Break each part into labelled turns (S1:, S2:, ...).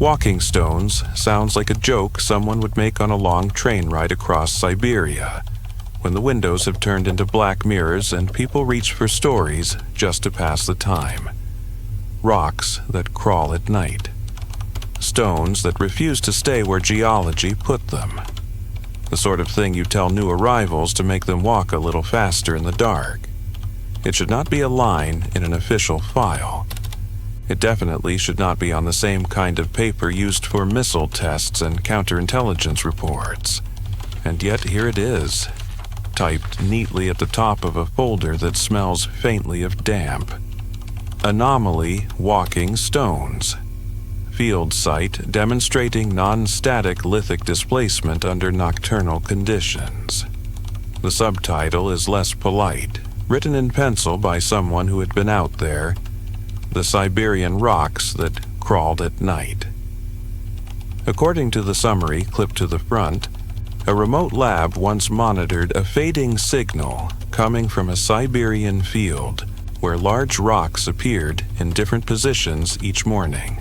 S1: Walking stones sounds like a joke someone would make on a long train ride across Siberia, when the windows have turned into black mirrors and people reach for stories just to pass the time. Rocks that crawl at night. Stones that refuse to stay where geology put them. The sort of thing you tell new arrivals to make them walk a little faster in the dark. It should not be a line in an official file. It definitely should not be on the same kind of paper used for missile tests and counterintelligence reports. And yet here it is, typed neatly at the top of a folder that smells faintly of damp. Anomaly Walking Stones. Field site demonstrating non-static lithic displacement under nocturnal conditions. The subtitle is less polite, written in pencil by someone who had been out there. The Siberian rocks that crawled at night. According to the summary clipped to the front, a remote lab once monitored a fading signal coming from a Siberian field where large rocks appeared in different positions each morning.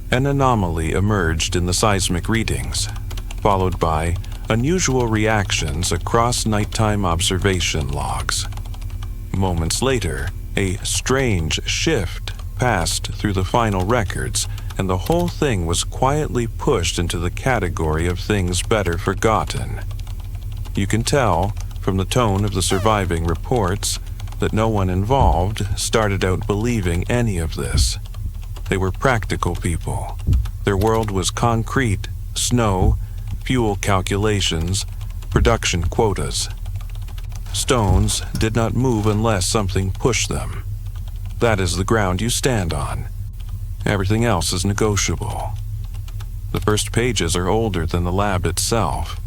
S1: An anomaly emerged in the seismic readings, followed by unusual reactions across nighttime observation logs. Moments later, a strange shift passed through the final records, and the whole thing was quietly pushed into the category of things better forgotten. You can tell, from the tone of the surviving reports, that no one involved started out believing any of this. They were practical people. Their world was concrete, snow, fuel calculations, production quotas. Stones did not move unless something pushed them. That is the ground you stand on. Everything else is negotiable. The first pages are older than the lab itself.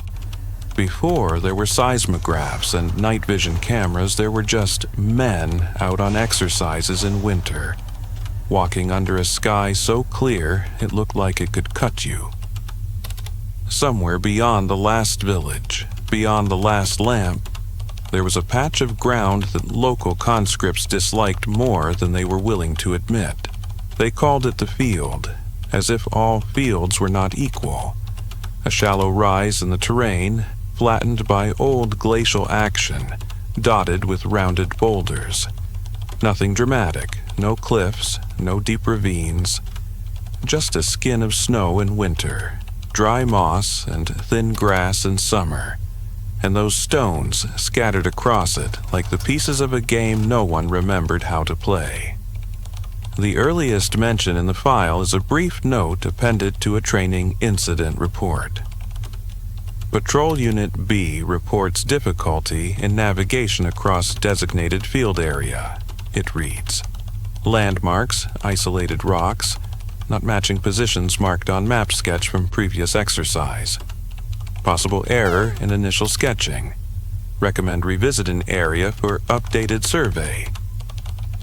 S1: Before there were seismographs and night vision cameras, there were just men out on exercises in winter, walking under a sky so clear it looked like it could cut you. Somewhere beyond the last village, beyond the last lamp, there was a patch of ground that local conscripts disliked more than they were willing to admit. They called it the field, as if all fields were not equal. A shallow rise in the terrain, flattened by old glacial action, dotted with rounded boulders. Nothing dramatic, no cliffs, no deep ravines. Just a skin of snow in winter, dry moss and thin grass in summer, and those stones scattered across it like the pieces of a game no one remembered how to play. The earliest mention in the file is a brief note appended to a training incident report. Patrol Unit B reports difficulty in navigation across designated field area. It reads, landmarks, isolated rocks, not matching positions marked on map sketch from previous exercise. Possible error in initial sketching. Recommend revisiting area for updated survey.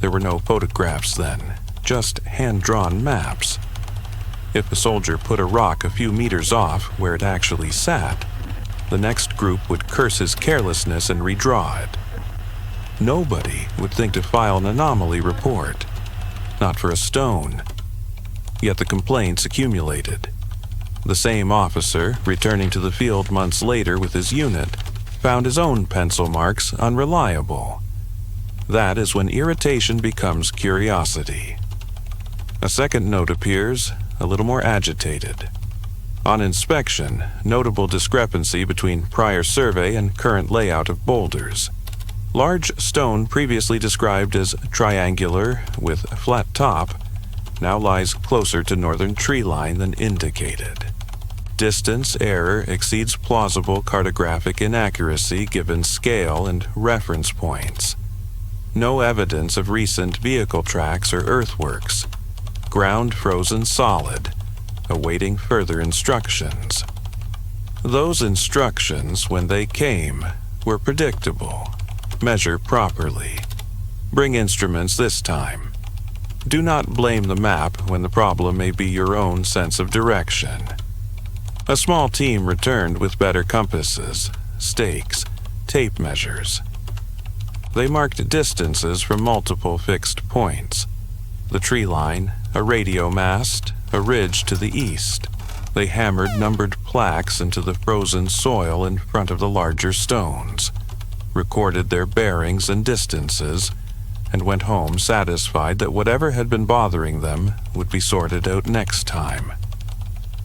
S1: There were no photographs then, just hand-drawn maps. If a soldier put a rock a few meters off where it actually sat, the next group would curse his carelessness and redraw it. Nobody would think to file an anomaly report, not for a stone. Yet the complaints accumulated. The same officer, returning to the field months later with his unit, found his own pencil marks unreliable. That is when irritation becomes curiosity. A second note appears, a little more agitated. On inspection, notable discrepancy between prior survey and current layout of boulders. Large stone previously described as triangular with flat top now lies closer to northern tree line than indicated. Distance error exceeds plausible cartographic inaccuracy given scale and reference points. No evidence of recent vehicle tracks or earthworks. Ground frozen solid, awaiting further instructions. Those instructions, when they came, were predictable. Measure properly. Bring instruments this time. Do not blame the map when the problem may be your own sense of direction. A small team returned with better compasses, stakes, tape measures. They marked distances from multiple fixed points. The tree line, a radio mast, a ridge to the east. They hammered numbered plaques into the frozen soil in front of the larger stones, recorded their bearings and distances, and went home satisfied that whatever had been bothering them would be sorted out next time.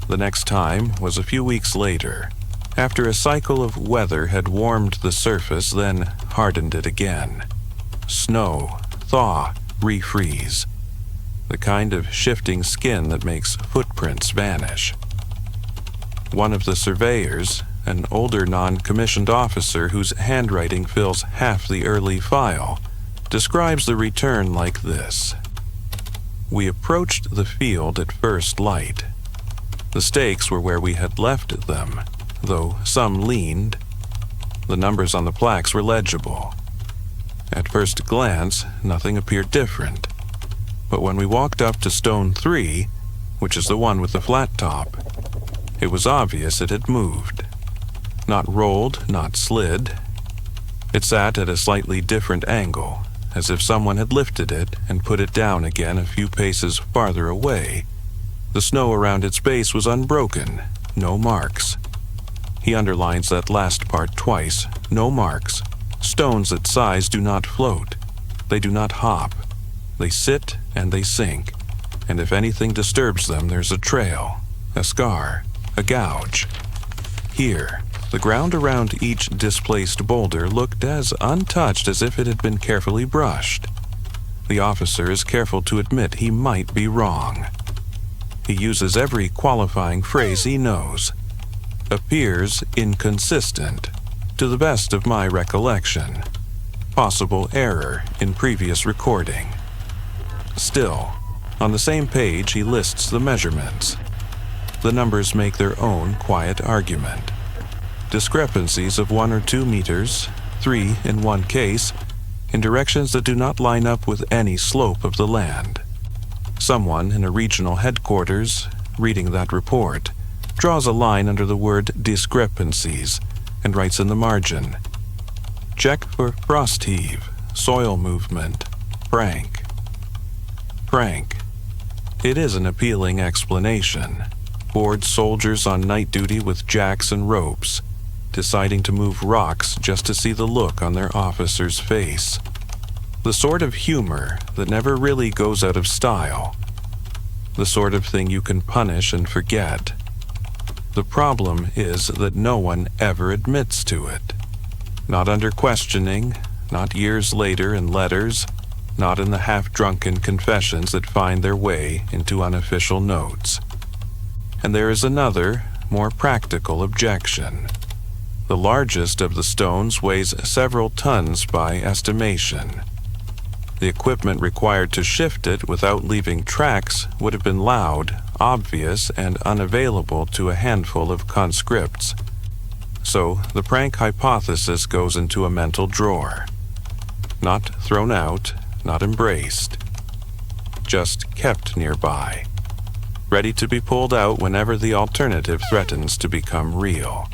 S1: The next time was a few weeks later, after a cycle of weather had warmed the surface, then hardened it again. Snow, thaw, refreeze. The kind of shifting skin that makes footprints vanish. One of the surveyors, an older non-commissioned officer whose handwriting fills half the early file, describes the return like this. We approached the field at first light. The stakes were where we had left them, though some leaned. The numbers on the plaques were legible. At first glance, nothing appeared different. But when we walked up to stone 3, which is the one with the flat top, it was obvious it had moved. Not rolled, not slid. It sat at a slightly different angle, as if someone had lifted it and put it down again a few paces farther away. The snow around its base was unbroken, no marks. He underlines that last part twice, no marks. Stones its size do not float. They do not hop. They sit and they sink, and if anything disturbs them, there's a trail, a scar, a gouge. Here, the ground around each displaced boulder looked as untouched as if it had been carefully brushed. The officer is careful to admit he might be wrong. He uses every qualifying phrase he knows. Appears inconsistent, to the best of my recollection. Possible error in previous recording. Still, on the same page he lists the measurements. The numbers make their own quiet argument. Discrepancies of 1 or 2 meters, 3 in one case, in directions that do not line up with any slope of the land. Someone in a regional headquarters, reading that report, draws a line under the word discrepancies and writes in the margin, check for frost heave, soil movement, prank. Prank. It is an appealing explanation. Bored soldiers on night duty with jacks and ropes, deciding to move rocks just to see the look on their officer's face. The sort of humor that never really goes out of style. The sort of thing you can punish and forget. The problem is that no one ever admits to it. Not under questioning, not years later in letters, not in the half-drunken confessions that find their way into unofficial notes. And there is another, more practical objection. The largest of the stones weighs several tons by estimation. The equipment required to shift it without leaving tracks would have been loud, obvious, and unavailable to a handful of conscripts. So the prank hypothesis goes into a mental drawer. Not thrown out, not embraced. Just kept nearby, ready to be pulled out whenever the alternative threatens to become real.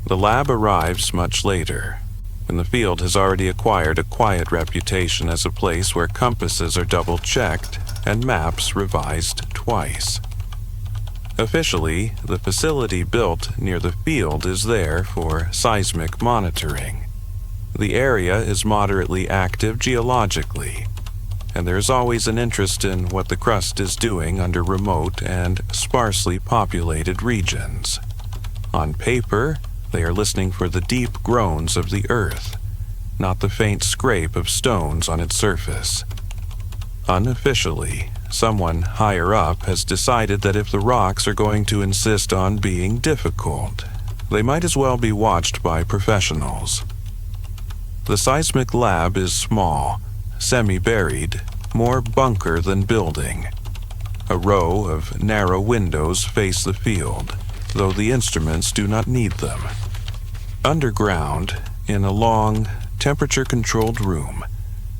S1: The lab arrives much later, when the field has already acquired a quiet reputation as a place where compasses are double-checked and maps revised twice. Officially, the facility built near the field is there for seismic monitoring. The area is moderately active geologically, and there is always an interest in what the crust is doing under remote and sparsely populated regions. On paper, they are listening for the deep groans of the earth, not the faint scrape of stones on its surface. Unofficially, someone higher up has decided that if the rocks are going to insist on being difficult, they might as well be watched by professionals. The seismic lab is small, semi-buried, more bunker than building. A row of narrow windows face the field, though the instruments do not need them. Underground, in a long, temperature-controlled room,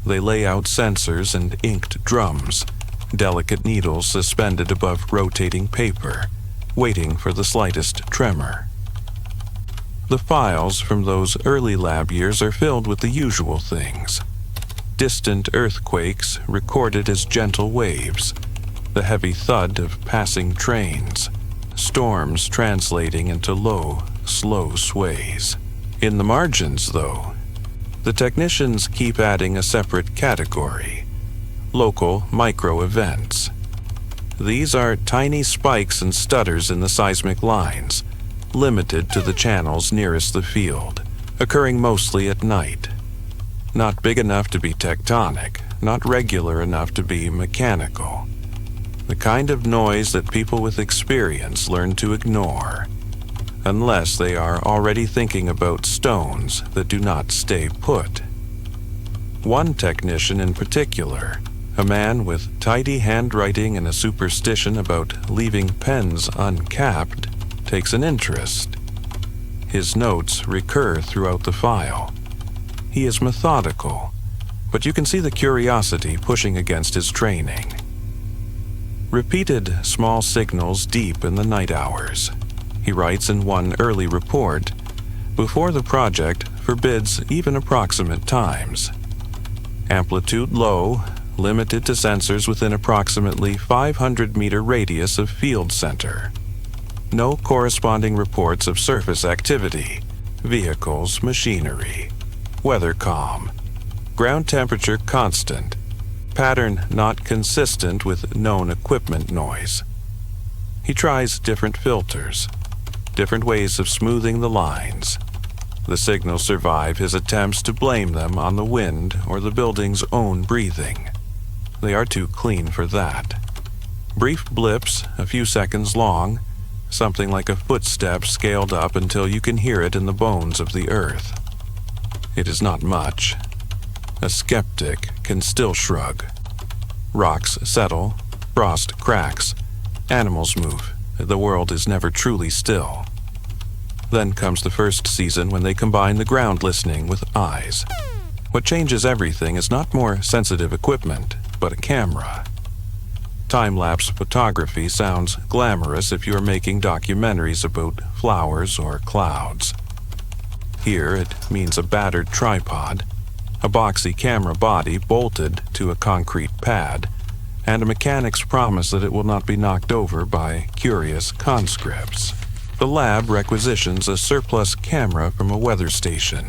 S1: they lay out sensors and inked drums, delicate needles suspended above rotating paper, waiting for the slightest tremor. The files from those early lab years are filled with the usual things. Distant earthquakes recorded as gentle waves, the heavy thud of passing trains, storms translating into low, slow sways. In the margins, though, the technicians keep adding a separate category: local micro-events. These are tiny spikes and stutters in the seismic lines, limited to the channels nearest the field, occurring mostly at night. Not big enough to be tectonic, not regular enough to be mechanical. The kind of noise that people with experience learn to ignore, unless they are already thinking about stones that do not stay put. One technician in particular, a man with tidy handwriting and a superstition about leaving pens uncapped, takes an interest. His notes recur throughout the file. He is methodical, but you can see the curiosity pushing against his training. Repeated small signals deep in the night hours. He writes in one early report, before the project forbids even approximate times. Amplitude low, limited to sensors within approximately 500-meter radius of field center. No corresponding reports of surface activity, vehicles, machinery. Weather calm. Ground temperature constant. Pattern not consistent with known equipment noise. He tries different filters, different ways of smoothing the lines. The signals survive his attempts to blame them on the wind or the building's own breathing. They are too clean for that. Brief blips, a few seconds long, something like a footstep scaled up until you can hear it in the bones of the earth. It is not much. A skeptic can still shrug. Rocks settle, frost cracks, animals move. The world is never truly still. Then comes the first season when they combine the ground listening with eyes. What changes everything is not more sensitive equipment, but a camera. Time-lapse photography sounds glamorous if you're making documentaries about flowers or clouds. Here it means a battered tripod, a boxy camera body bolted to a concrete pad, and a mechanic's promise that it will not be knocked over by curious conscripts. The lab requisitions a surplus camera from a weather station,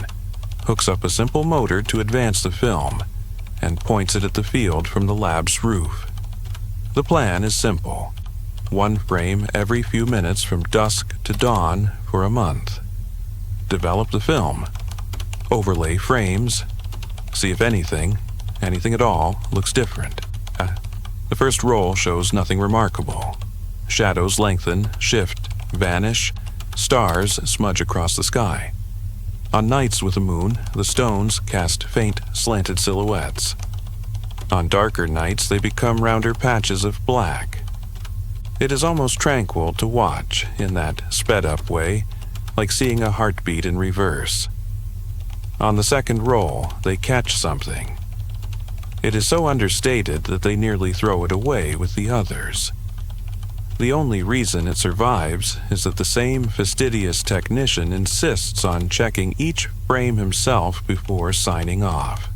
S1: hooks up a simple motor to advance the film, and points it at the field from the lab's roof. The plan is simple: one frame every few minutes from dusk to dawn for a month. Develop the film, overlay frames, see if anything at all, looks different. The first roll shows nothing remarkable. Shadows lengthen, shift, vanish, stars smudge across the sky. On nights with a moon, the stones cast faint, slanted silhouettes. On darker nights, they become rounder patches of black. It is almost tranquil to watch in that sped-up way, like seeing a heartbeat in reverse. On the second roll, they catch something. It is so understated that they nearly throw it away with the others. The only reason it survives is that the same fastidious technician insists on checking each frame himself before signing off.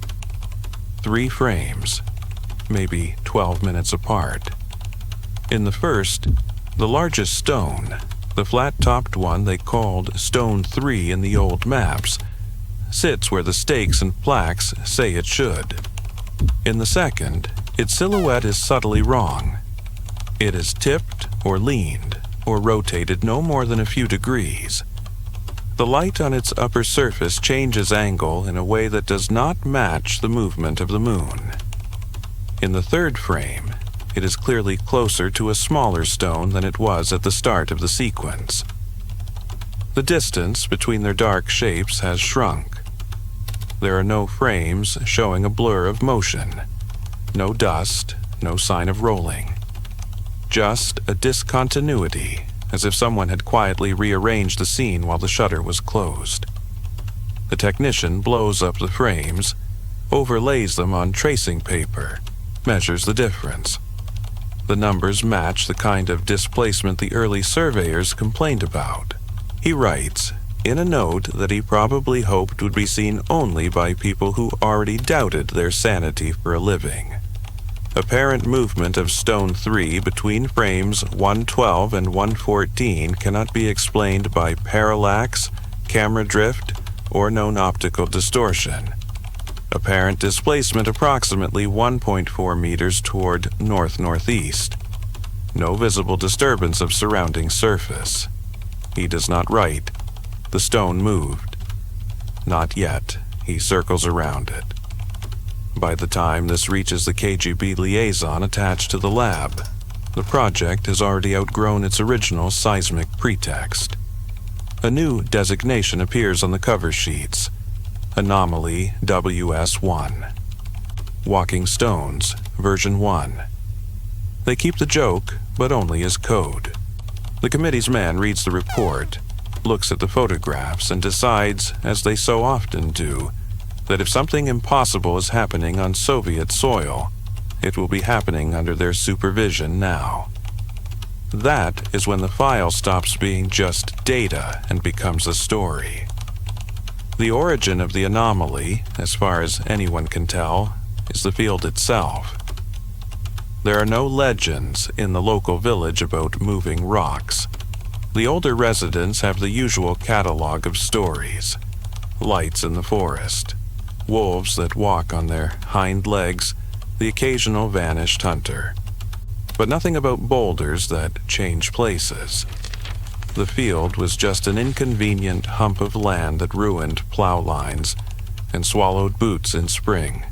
S1: 3 frames, maybe 12 minutes apart. In the first, the largest stone, the flat-topped one they called Stone 3 in the old maps, sits where the stakes and plaques say it should. In the second, its silhouette is subtly wrong. It is tipped or leaned or rotated no more than a few degrees. The light on its upper surface changes angle in a way that does not match the movement of the moon. In the third frame, it is clearly closer to a smaller stone than it was at the start of the sequence. The distance between their dark shapes has shrunk. There are no frames showing a blur of motion, no dust, no sign of rolling. Just a discontinuity, as if someone had quietly rearranged the scene while the shutter was closed. The technician blows up the frames, overlays them on tracing paper, measures the difference. The numbers match the kind of displacement the early surveyors complained about. He writes, in a note that he probably hoped would be seen only by people who already doubted their sanity for a living. Apparent movement of stone 3 between frames 112 and 114 cannot be explained by parallax, camera drift, or known optical distortion. Apparent displacement approximately 1.4 meters toward north-northeast. No visible disturbance of surrounding surface. He does not write. The stone moved. Not yet. He circles around it. By the time this reaches the KGB liaison attached to the lab, the project has already outgrown its original seismic pretext. A new designation appears on the cover sheets. Anomaly WS-1. Walking Stones, version 1. They keep the joke, but only as code. The committee's man reads the report, looks at the photographs, and decides, as they so often do, that if something impossible is happening on Soviet soil, it will be happening under their supervision now. That is when the file stops being just data and becomes a story. The origin of the anomaly, as far as anyone can tell, is the field itself. There are no legends in the local village about moving rocks. The older residents have the usual catalog of stories. Lights in the forest, wolves that walk on their hind legs, the occasional vanished hunter. But nothing about boulders that change places. The field was just an inconvenient hump of land that ruined plow lines and swallowed boots in spring.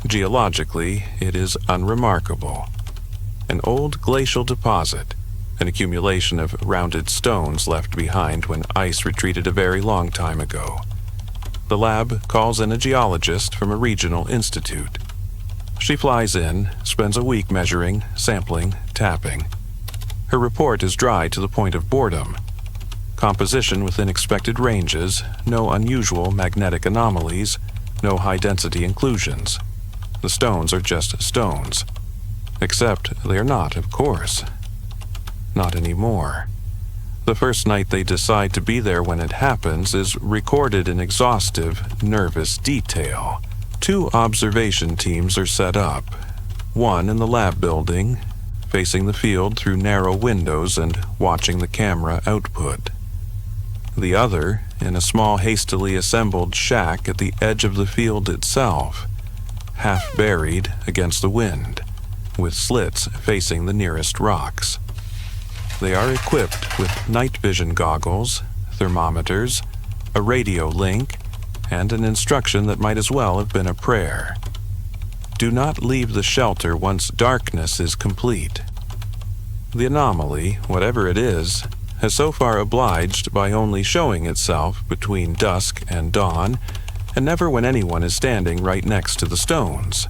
S1: Geologically, it is unremarkable. An old glacial deposit, an accumulation of rounded stones left behind when ice retreated a very long time ago. The lab calls in a geologist from a regional institute. She flies in, spends a week measuring, sampling, tapping. Her report is dry to the point of boredom. Composition within expected ranges, no unusual magnetic anomalies, no high-density inclusions. The stones are just stones. Except they are not, of course. Not anymore. The first night they decide to be there when it happens is recorded in exhaustive, nervous detail. 2 observation teams are set up. One in the lab building, facing the field through narrow windows and watching the camera output. The other in a small hastily assembled shack at the edge of the field itself, half buried against the wind, with slits facing the nearest rocks. They are equipped with night vision goggles, thermometers, a radio link, and an instruction that might as well have been a prayer. Do not leave the shelter once darkness is complete. The anomaly, whatever it is, has so far obliged by only showing itself between dusk and dawn, and never when anyone is standing right next to the stones.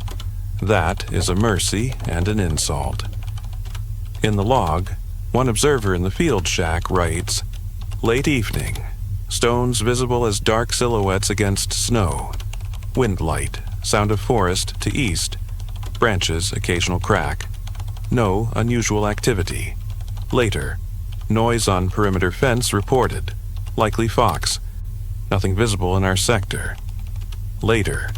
S1: That is a mercy and an insult. In the log, one observer in the field shack writes, "Late evening. Stones visible as dark silhouettes against snow. Wind light. Sound of forest to east. Branches, occasional crack. No unusual activity. Later. Noise on perimeter fence reported. Likely fox. Nothing visible in our sector. Later.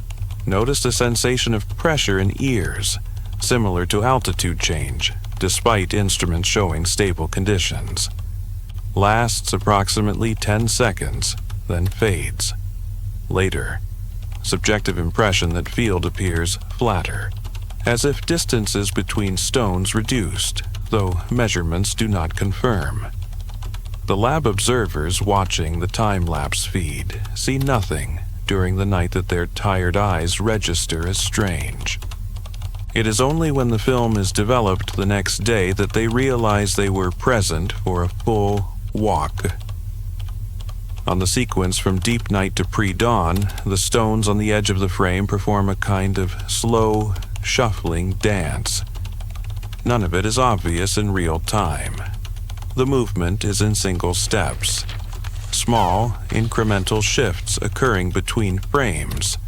S1: Noticed a sensation of pressure in ears, similar to altitude change, despite instruments showing stable conditions. Lasts approximately 10 seconds, then fades. Later. Subjective impression that field appears flatter, as if distances between stones reduced, though measurements do not confirm. The lab observers watching the time-lapse feed see nothing during the night that their tired eyes register as strange. It is only when the film is developed the next day that they realize they were present for a full walk. On the sequence from deep night to pre-dawn, the stones on the edge of the frame perform a kind of slow, shuffling dance. None of it is obvious in real time. The movement is in single steps. Small, incremental shifts occurring between frames.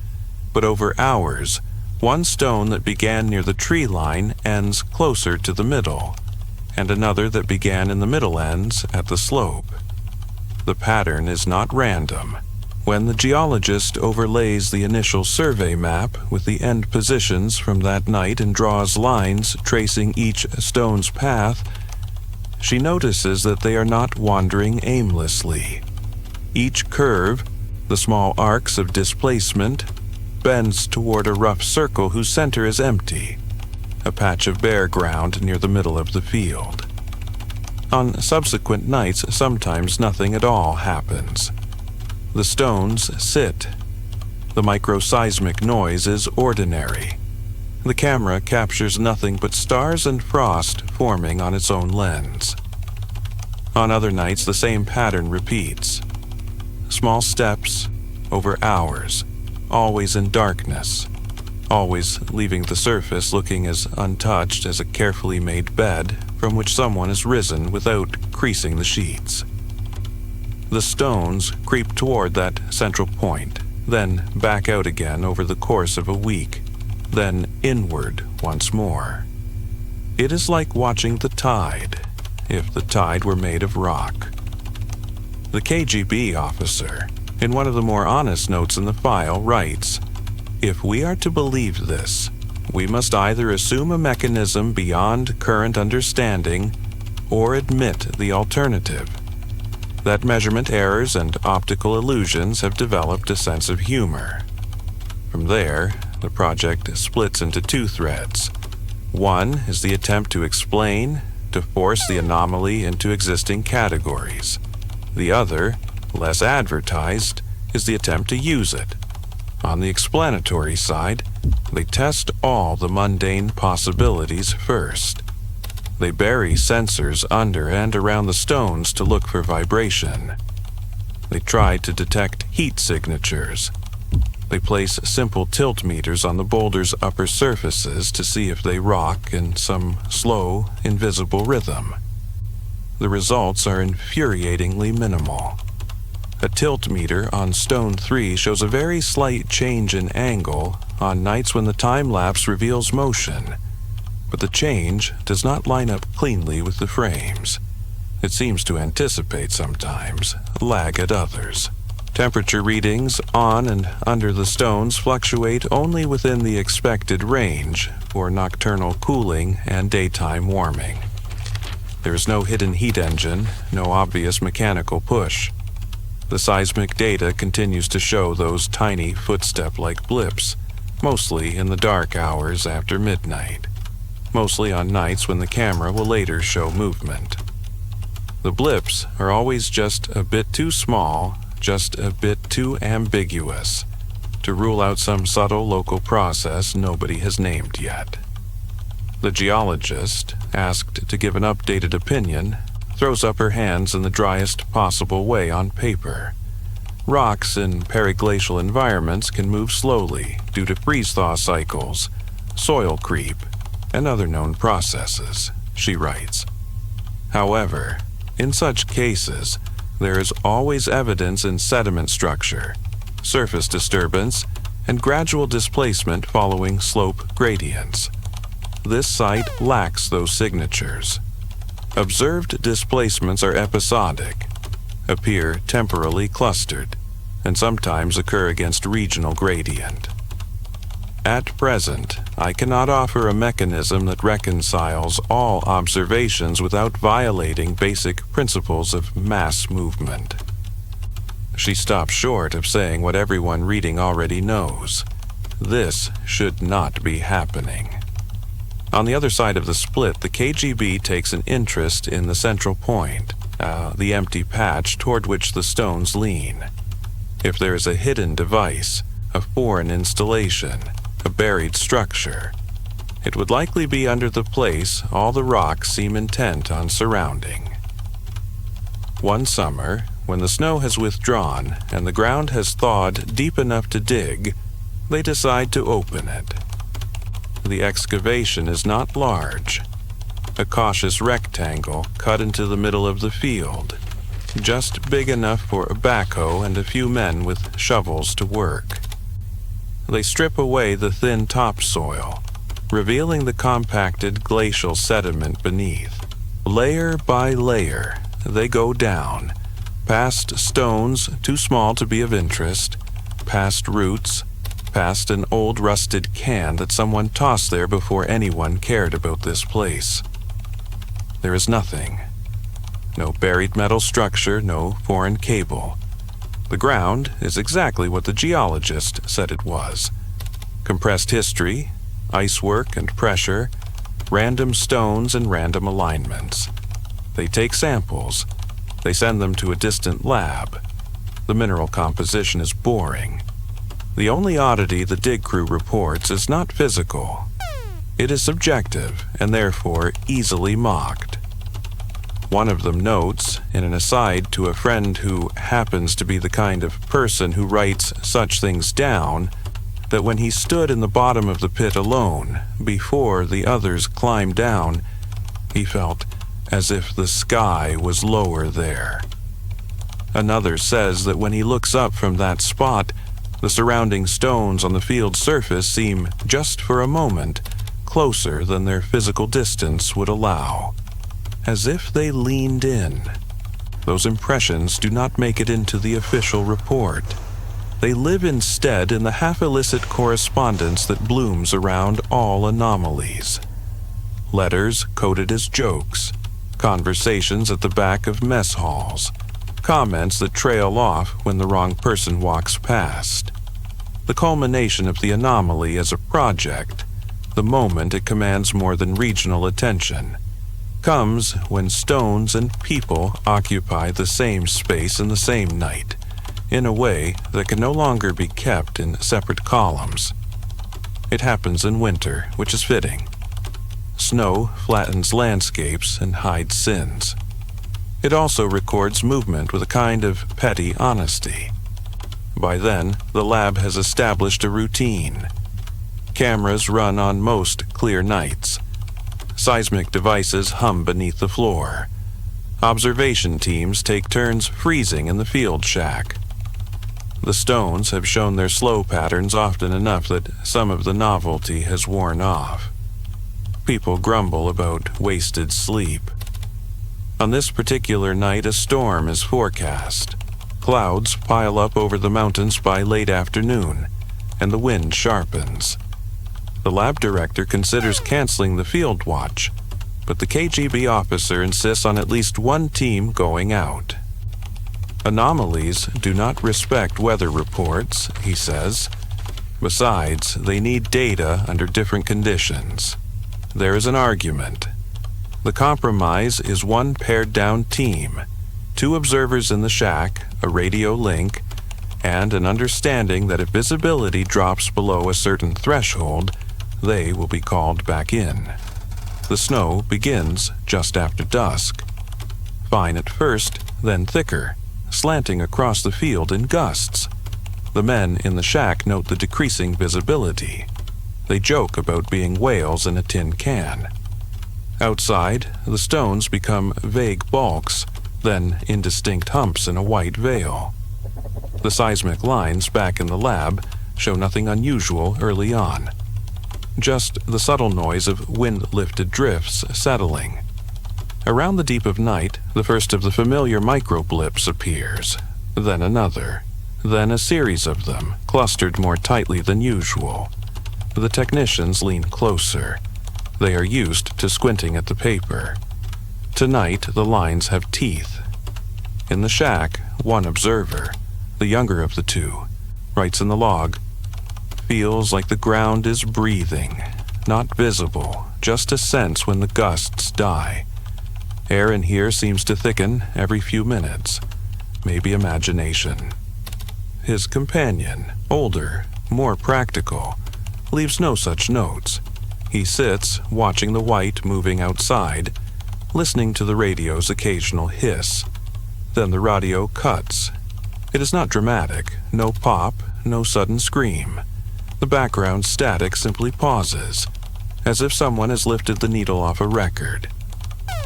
S1: But over hours, one stone that began near the tree line ends closer to the middle, and another that began in the middle ends at the slope. The pattern is not random. When the geologist overlays the initial survey map with the end positions from that night and draws lines tracing each stone's path, she notices that they are not wandering aimlessly. Each curve, the small arcs of displacement, bends toward a rough circle whose center is empty, a patch of bare ground near the middle of the field. On subsequent nights, sometimes nothing at all happens. The stones sit. The micro-seismic noise is ordinary. The camera captures nothing but stars and frost forming on its own lens. On other nights, the same pattern repeats. Small steps over hours, always in darkness, always leaving the surface looking as untouched as a carefully made bed from which someone has risen without creasing the sheets. The stones creep toward that central point, then back out again over the course of a week, then inward once more. It is like watching the tide, if the tide were made of rock. The KGB officer, in one of the more honest notes in the file, writes, "If we are to believe this, we must either assume a mechanism beyond current understanding or admit the alternative, that measurement errors and optical illusions have developed a sense of humor." From there, the project splits into two threads. One is the attempt to explain, to force the anomaly into existing categories. The other, less advertised, is the attempt to use it. On the explanatory side, they test all the mundane possibilities first. They bury sensors under and around the stones to look for vibration. They try to detect heat signatures. They place simple tilt meters on the boulder's upper surfaces to see if they rock in some slow, invisible rhythm. The results are infuriatingly minimal. A tilt meter on stone 3 shows a very slight change in angle on nights when the time-lapse reveals motion, but the change does not line up cleanly with the frames. It seems to anticipate sometimes, lag at others. Temperature readings on and under the stones fluctuate only within the expected range for nocturnal cooling and daytime warming. There is no hidden heat engine, no obvious mechanical push. The seismic data continues to show those tiny footstep-like blips, mostly in the dark hours after midnight, mostly on nights when the camera will later show movement. The blips are always just a bit too small, just a bit too ambiguous, to rule out some subtle local process nobody has named yet. The geologist, asked to give an updated opinion, throws up her hands in the driest possible way on paper. Rocks in periglacial environments can move slowly due to freeze-thaw cycles, soil creep, and other known processes, she writes. However, in such cases, there is always evidence in sediment structure, surface disturbance, and gradual displacement following slope gradients. This site lacks those signatures. Observed displacements are episodic, appear temporally clustered, and sometimes occur against regional gradient. At present, I cannot offer a mechanism that reconciles all observations without violating basic principles of mass movement. She stops short of saying what everyone reading already knows. This should not be happening. On the other side of the split, the KGB takes an interest in the central point, the empty patch toward which the stones lean. If there is a hidden device, a foreign installation, a buried structure, it would likely be under the place all the rocks seem intent on surrounding. One summer, when the snow has withdrawn and the ground has thawed deep enough to dig, they decide to open it. The excavation is not large, a cautious rectangle cut into the middle of the field, just big enough for a backhoe and a few men with shovels to work. They strip away the thin topsoil, revealing the compacted glacial sediment beneath. Layer by layer, they go down, Past stones too small to be of interest, past roots, past an old rusted can that someone tossed there before anyone cared about this place. There is nothing. No buried metal structure, no foreign cable. The ground is exactly what the geologist said it was. Compressed history, icework and pressure, random stones and random alignments. They take samples. They send them to a distant lab. The mineral composition is boring. The only oddity the dig crew reports is not physical. It is subjective and therefore easily mocked. One of them notes, in an aside to a friend who happens to be the kind of person who writes such things down, that when he stood in the bottom of the pit alone, before the others climbed down, he felt as if the sky was lower there. Another says that when he looks up from that spot, the surrounding stones on the field's surface seem, just for a moment, closer than their physical distance would allow. As if they leaned in. Those impressions do not make it into the official report. They live instead in the half-illicit correspondence that blooms around all anomalies. Letters coded as jokes, conversations at the back of mess halls, comments that trail off when the wrong person walks past. The culmination of the anomaly as a project, the moment it commands more than regional attention, comes when stones and people occupy the same space in the same night, in a way that can no longer be kept in separate columns. It happens in winter, which is fitting. Snow flattens landscapes and hides sins. It also records movement with a kind of petty honesty. By then, the lab has established a routine. Cameras run on most clear nights. Seismic devices hum beneath the floor. Observation teams take turns freezing in the field shack. The stones have shown their slow patterns often enough that some of the novelty has worn off. People grumble about wasted sleep. On this particular night, a storm is forecast. Clouds pile up over the mountains by late afternoon, and the wind sharpens. The lab director considers canceling the field watch, but the KGB officer insists on at least one team going out. Anomalies do not respect weather reports, he says. Besides, they need data under different conditions. There is an argument. The compromise is one pared-down team, 2 observers in the shack, a radio link, and an understanding that if visibility drops below a certain threshold, they will be called back in. The snow begins just after dusk. Fine at first, then thicker, slanting across the field in gusts. The men in the shack note the decreasing visibility. They joke about being whales in a tin can. Outside, the stones become vague bulks, then indistinct humps in a white veil. The seismic lines back in the lab show nothing unusual early on. Just the subtle noise of wind-lifted drifts settling. Around the deep of night, the first of the familiar micro-blips appears, then another, then a series of them, clustered more tightly than usual. The technicians lean closer. They are used to squinting at the paper. Tonight, the lines have teeth. In the shack, one observer, the younger of the 2, writes in the log, "Feels like the ground is breathing, not visible, just a sense when the gusts die. Air in here seems to thicken every few minutes. Maybe imagination." His companion, older, more practical, leaves no such notes. He sits, watching the white moving outside, listening to the radio's occasional hiss. Then the radio cuts. It is not dramatic, no pop, no sudden scream. The background static simply pauses, as if someone has lifted the needle off a record.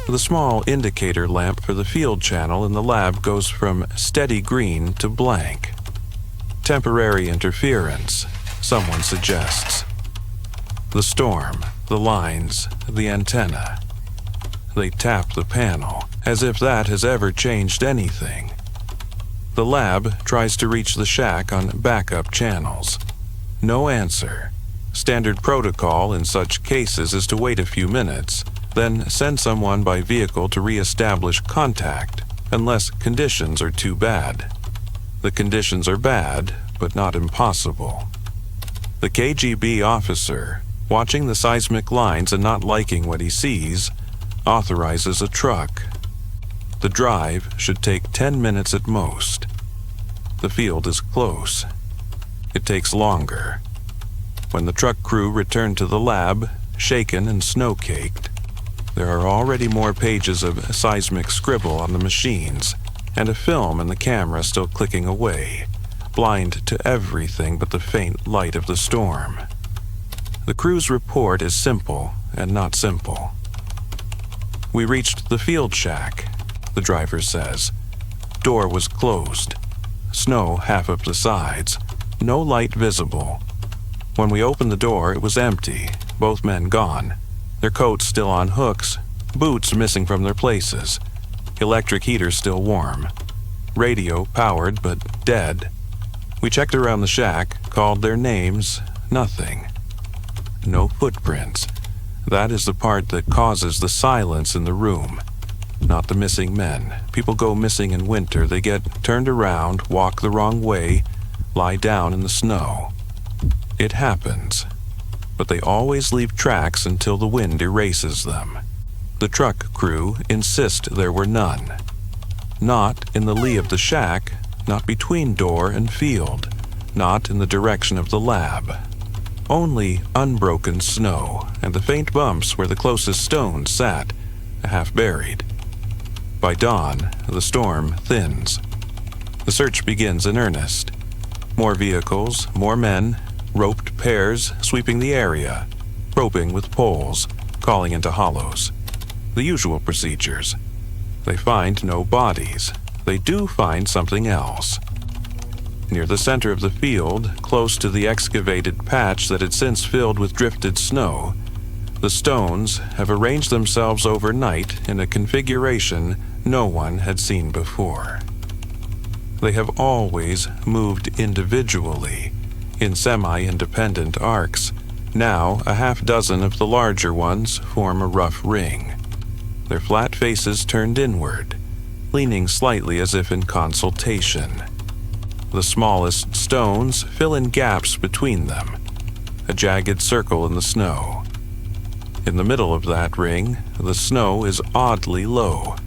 S1: The small indicator lamp for the field channel in the lab goes from steady green to blank. Temporary interference, someone suggests. The storm, the lines, the antenna. They tap the panel, as if that has ever changed anything. The lab tries to reach the shack on backup channels. No answer. Standard protocol in such cases is to wait a few minutes, then send someone by vehicle to re-establish contact, unless conditions are too bad. The conditions are bad, but not impossible. The KGB officer, watching the seismic lines and not liking what he sees, authorizes a truck. The drive should take 10 minutes at most. The field is close. It takes longer. When the truck crew return to the lab, shaken and snow-caked, there are already more pages of seismic scribble on the machines, and a film in the camera still clicking away, blind to everything but the faint light of the storm. The crew's report is simple and not simple. "We reached the field shack," the driver says. "Door was closed. Snow half up the sides. No light visible. When we opened the door, it was empty, both men gone. Their coats still on hooks, boots missing from their places. Electric heater still warm. Radio powered but dead. We checked around the shack, called their names, nothing. No footprints. That is the part that causes the silence in the room. Not the missing men. People go missing in winter. They get turned around, walk the wrong way, lie down in the snow. It happens. But they always leave tracks until the wind erases them. The truck crew insist there were none. Not in the lee of the shack, not between door and field, not in the direction of the lab. Only unbroken snow and the faint bumps where the closest stones sat, half buried. By dawn, the storm thins. The search begins in earnest. More vehicles, more men, roped pairs sweeping the area, probing with poles, calling into hollows. The usual procedures. They find no bodies. They do find something else. Near the center of the field, close to the excavated patch that had since filled with drifted snow, the stones have arranged themselves overnight in a configuration no one had seen before. They have always moved individually, in semi-independent arcs. Now, a half dozen of the larger ones form a rough ring, their flat faces turned inward, leaning slightly as if in consultation. The smallest stones fill in gaps between them, a jagged circle in the snow. In the middle of that ring, the snow is oddly low,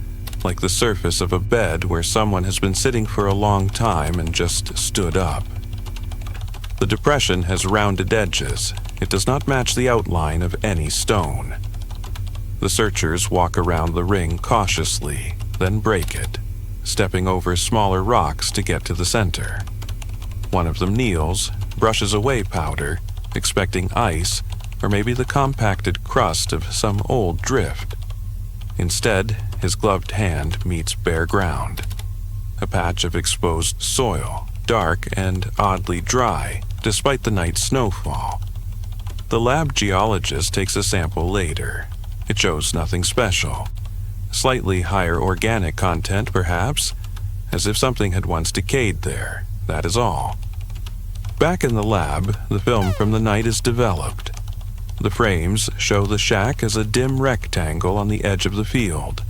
S1: like the surface of a bed where someone has been sitting for a long time and just stood up. The depression has rounded edges. It does not match the outline of any stone. The searchers walk around the ring cautiously, then break it, stepping over smaller rocks to get to the center. One of them kneels, brushes away powder, expecting ice or maybe the compacted crust of some old drift. Instead, his gloved hand meets bare ground, a patch of exposed soil, dark and oddly dry, despite the night's snowfall. The lab geologist takes a sample later. It shows nothing special. Slightly higher organic content, perhaps, as if something had once decayed there. That is all. Back in the lab, the film from the night is developed. The frames show the shack as a dim rectangle on the edge of the field.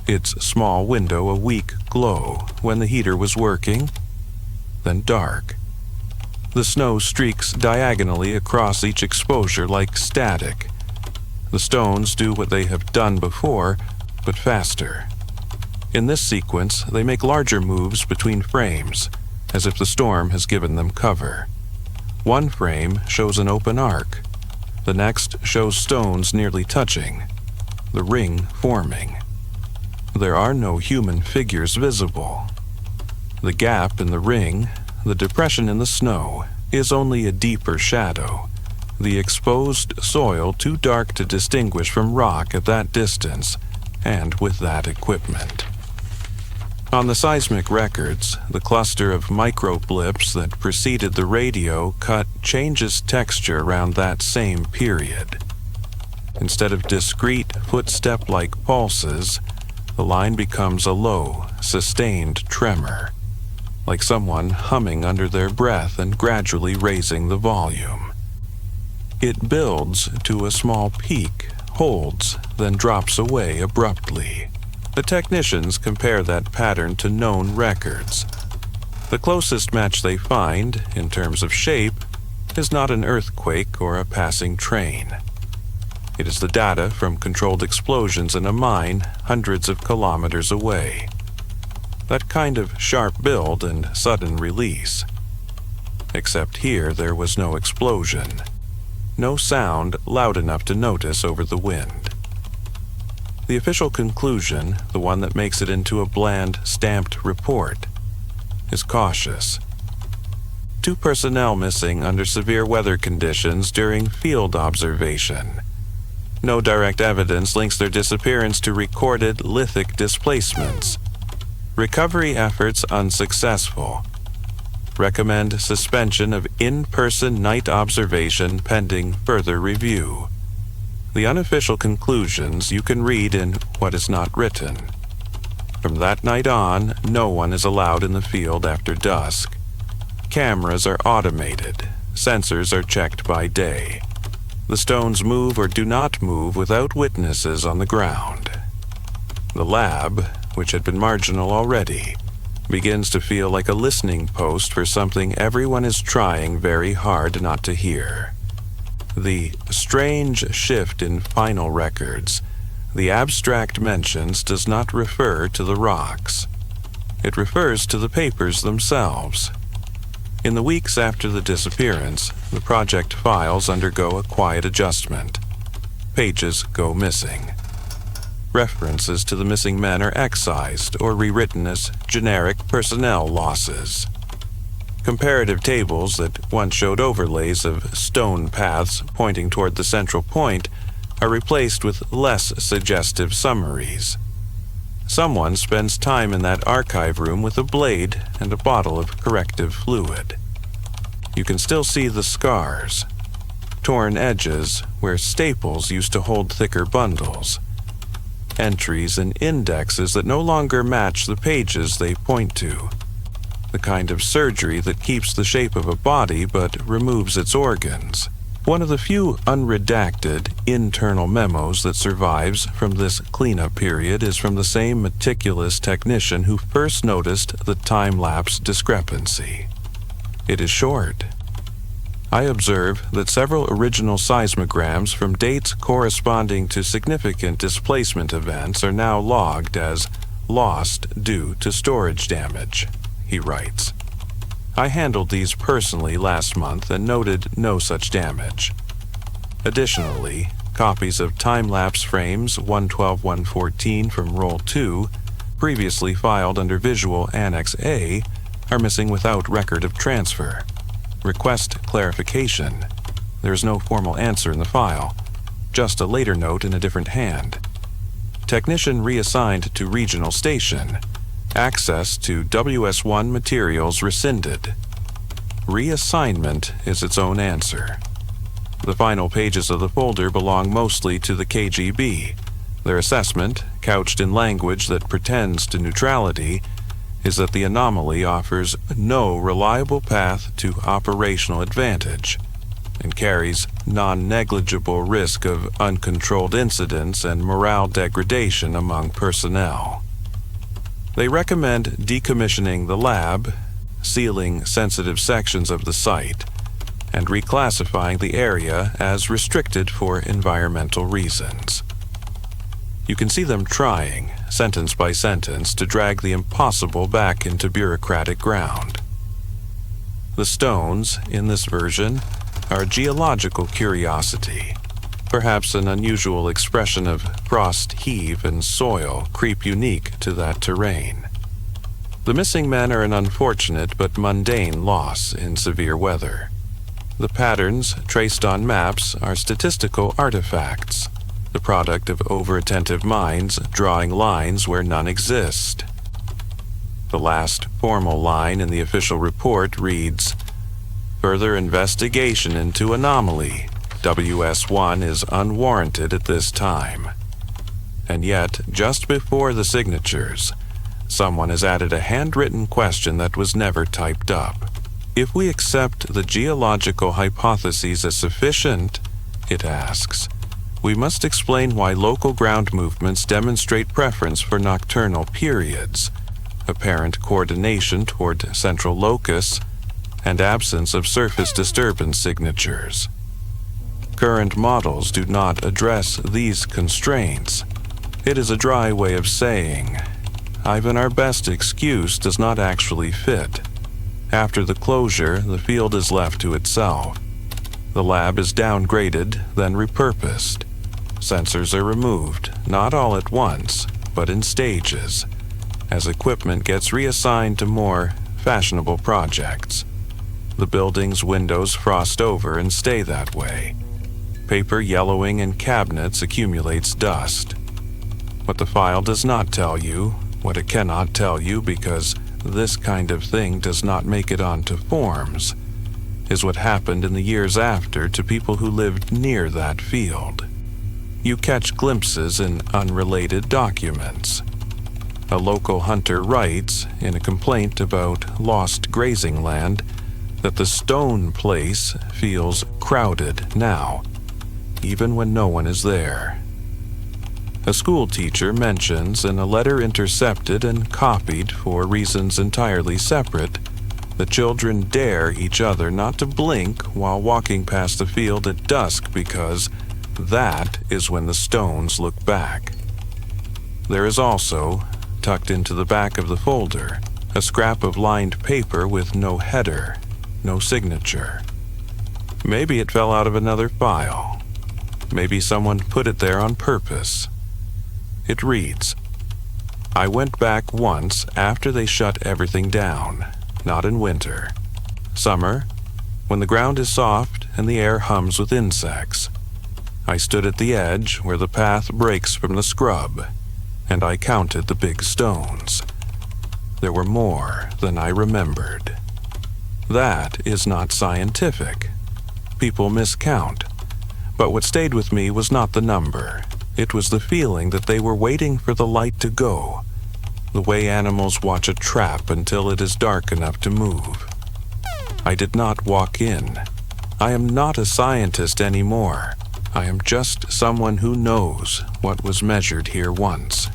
S1: Its small window a weak glow when the heater was working, then dark. The snow streaks diagonally across each exposure like static. The stones do what they have done before, but faster. In this sequence, they make larger moves between frames, as if the storm has given them cover. One frame shows an open arc. The next shows stones nearly touching, the ring forming. There are no human figures visible. The gap in the ring, the depression in the snow, is only a deeper shadow, the exposed soil too dark to distinguish from rock at that distance and with that equipment. On the seismic records, the cluster of micro-blips that preceded the radio cut changes texture around that same period. Instead of discrete, footstep-like pulses, the line becomes a low, sustained tremor. like someone humming under their breath and gradually raising the volume. It builds to a small peak, holds, then drops away abruptly. The technicians compare that pattern to known records. The closest match they find, in terms of shape, is not an earthquake or a passing train. It is the data from controlled explosions in a mine hundreds of kilometers away. That kind of sharp build and sudden release. Except here there was no explosion. No sound loud enough to notice over the wind. The official conclusion, the one that makes it into a bland, stamped report, is cautious. 2 personnel missing under severe weather conditions during field observation. No direct evidence links their disappearance to recorded lithic displacements. Recovery efforts unsuccessful. Recommend suspension of in-person night observation pending further review. The unofficial conclusions you can read in what is not written. From that night on, no one is allowed in the field after dusk. Cameras are automated. Sensors are checked by day. The stones move or do not move without witnesses on the ground. The lab, which had been marginal already, begins to feel like a listening post for something everyone is trying very hard not to hear. The strange shift in final records, the abstract mentions, does not refer to the rocks. It refers to the papers themselves. In the weeks after the disappearance, the project files undergo a quiet adjustment. Pages go missing. References to the missing men are excised or rewritten as generic personnel losses. Comparative tables that once showed overlays of stone paths pointing toward the central point are replaced with less suggestive summaries. Someone spends time in that archive room with a blade and a bottle of corrective fluid. You can still see the scars, torn edges where staples used to hold thicker bundles, entries and indexes that no longer match the pages they point to, the kind of surgery that keeps the shape of a body but removes its organs. One of the few unredacted internal memos that survives from this cleanup period is from the same meticulous technician who first noticed the time-lapse discrepancy. It is short. I observe that several original seismograms from dates corresponding to significant displacement events are now logged as lost due to storage damage, he writes. I handled these personally last month and noted no such damage. Additionally, copies of time-lapse frames 112-114 from Roll 2, previously filed under Visual Annex A, are missing without record of transfer. Request clarification. There is no formal answer in the file, just a later note in a different hand. Technician reassigned to regional station. Access to WS-1 materials rescinded. Reassignment is its own answer. The final pages of the folder belong mostly to the KGB. Their assessment, couched in language that pretends to neutrality, is that the anomaly offers no reliable path to operational advantage and carries non-negligible risk of uncontrolled incidents and morale degradation among personnel. They recommend decommissioning the lab, sealing sensitive sections of the site, and reclassifying the area as restricted for environmental reasons. You can see them trying, sentence by sentence, to drag the impossible back into bureaucratic ground. The stones, in this version, are geological curiosity, perhaps an unusual expression of frost heave and soil creep unique to that terrain. The missing men are an unfortunate but mundane loss in severe weather. The patterns traced on maps are statistical artifacts, the product of over-attentive minds drawing lines where none exist. The last formal line in the official report reads, "Further investigation into anomaly. WS-1 is unwarranted at this time." And yet, just before the signatures, Someone has added a handwritten question that was never typed up. If we accept the geological hypotheses as sufficient, it asks, we must explain why local ground movements demonstrate preference for nocturnal periods, apparent coordination toward central locus, and absence of surface disturbance signatures. Current models do not address these constraints. It is a dry way of saying, even our best excuse does not actually fit. After the closure, the field is left to itself. The lab is downgraded, then repurposed. Sensors are removed, not all at once, but in stages, as equipment gets reassigned to more fashionable projects. The building's windows frost over and stay that way. Paper yellowing in cabinets accumulates dust. What the file does not tell you, what it cannot tell you because this kind of thing does not make it onto forms, is what happened in the years after to people who lived near that field. You catch glimpses in unrelated documents. A local hunter writes, in a complaint about lost grazing land, that the stone place feels crowded now, even when no one is there. A school teacher mentions in a letter intercepted and copied for reasons entirely separate, the children dare each other not to blink while walking past the field at dusk because that is when the stones look back. There is also, tucked into the back of the folder, a scrap of lined paper with no header, no signature. Maybe it fell out of another file. Maybe someone put it there on purpose. It reads, I went back once after they shut everything down, not in winter. Summer, when the ground is soft and the air hums with insects. I stood at the edge where the path breaks from the scrub, and I counted the big stones. There were more than I remembered. That is not scientific. People miscount. But what stayed with me was not the number. It was the feeling that they were waiting for the light to go, the way animals watch a trap until it is dark enough to move. I did not walk in. I am not a scientist anymore. I am just someone who knows what was measured here once.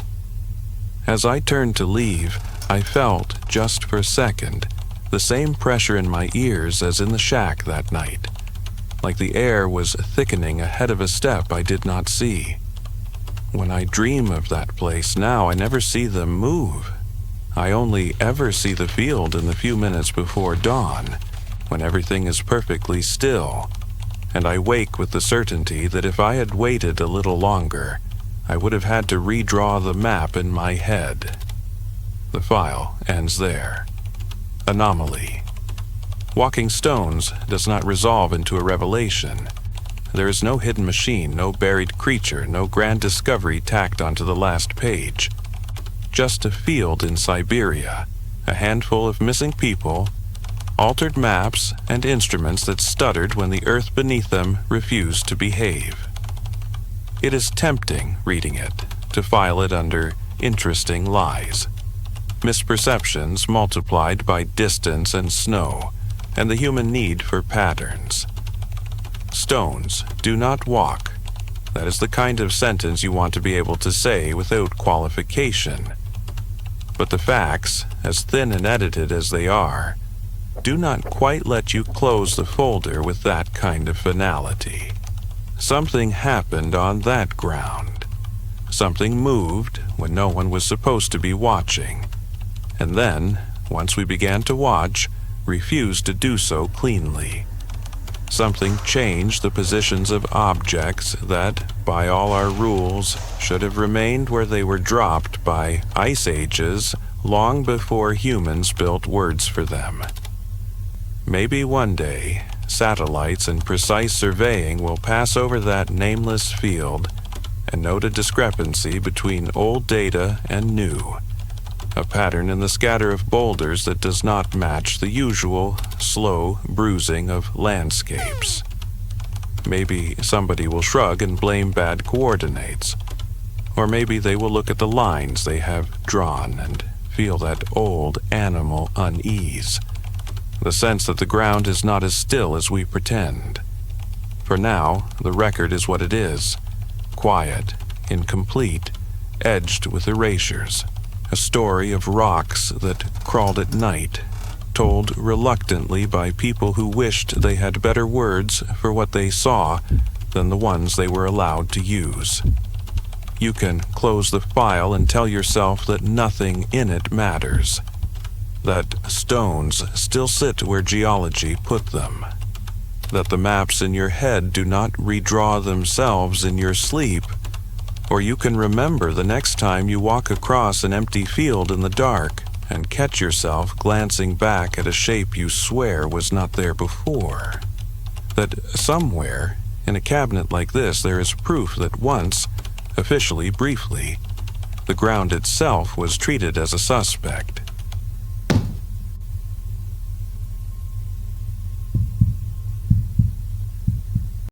S1: As I turned to leave, I felt, just for a second, the same pressure in my ears as in the shack that night, like the air was thickening ahead of a step I did not see. When I dream of that place now, I never see them move. I only ever see the field in the few minutes before dawn, when everything is perfectly still, and I wake with the certainty that if I had waited a little longer, I would have had to redraw the map in my head. The file ends there. Anomaly. Walking Stones does not resolve into a revelation. There is no hidden machine, no buried creature, no grand discovery tacked onto the last page. Just a field in Siberia, a handful of missing people, altered maps, and instruments that stuttered when the earth beneath them refused to behave. It is tempting, reading it, to file it under interesting lies. Misperceptions multiplied by distance and snow, and the human need for patterns. Stones do not walk. That is the kind of sentence you want to be able to say without qualification. But the facts, as thin and edited as they are, do not quite let you close the folder with that kind of finality. Something happened on that ground. Something moved when no one was supposed to be watching. And then, once we began to watch, refused to do so cleanly. Something changed the positions of objects that, by all our rules, should have remained where they were dropped by ice ages long before humans built words for them. Maybe one day, satellites and precise surveying will pass over that nameless field and note a discrepancy between old data and new. A pattern in the scatter of boulders that does not match the usual, slow bruising of landscapes. Maybe somebody will shrug and blame bad coordinates. Or maybe they will look at the lines they have drawn and feel that old animal unease, the sense that the ground is not as still as we pretend. For now, the record is what it is, quiet, incomplete, edged with erasures, a story of rocks that crawled at night, told reluctantly by people who wished they had better words for what they saw than the ones they were allowed to use. You can close the file and tell yourself that nothing in it matters, that stones still sit where geology put them, that the maps in your head do not redraw themselves in your sleep, or you can remember the next time you walk across an empty field in the dark and catch yourself glancing back at a shape you swear was not there before. That somewhere in a cabinet like this there is proof that once, officially, briefly, the ground itself was treated as a suspect.